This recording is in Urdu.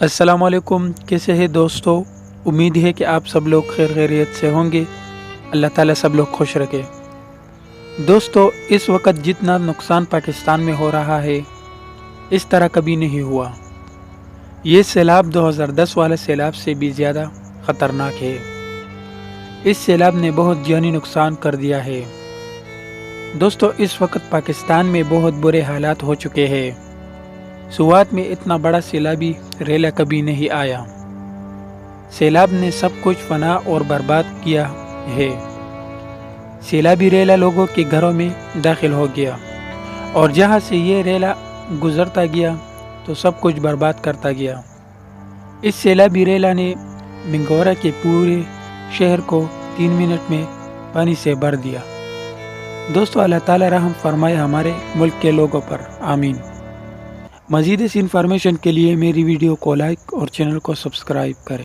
السلام علیکم، کیسے ہیں دوستو؟ امید ہے کہ آپ سب لوگ خیر خیریت سے ہوں گے۔ اللہ تعالیٰ سب لوگ خوش رکھے۔ دوستو، اس وقت جتنا نقصان پاکستان میں ہو رہا ہے اس طرح کبھی نہیں ہوا۔ یہ سیلاب 2010 والے سیلاب سے بھی زیادہ خطرناک ہے۔ اس سیلاب نے بہت جانی نقصان کر دیا ہے۔ دوستو، اس وقت پاکستان میں بہت برے حالات ہو چکے ہیں۔ سوات میں اتنا بڑا سیلابی ریلا کبھی نہیں آیا۔ سیلاب نے سب کچھ فنا اور برباد کیا ہے۔ سیلابی ریلا لوگوں کے گھروں میں داخل ہو گیا اور جہاں سے یہ ریلا گزرتا گیا تو سب کچھ برباد کرتا گیا۔ اس سیلابی ریلا نے منگورا کے پورے شہر کو 3 منٹ میں پانی سے بھر دیا۔ دوستو، اللہ تعالیٰ رحم فرمائے ہمارے ملک کے لوگوں پر، آمین۔ مزید اس انفارمیشن کے لیے میری ویڈیو کو لائک اور چینل کو سبسکرائب کریں۔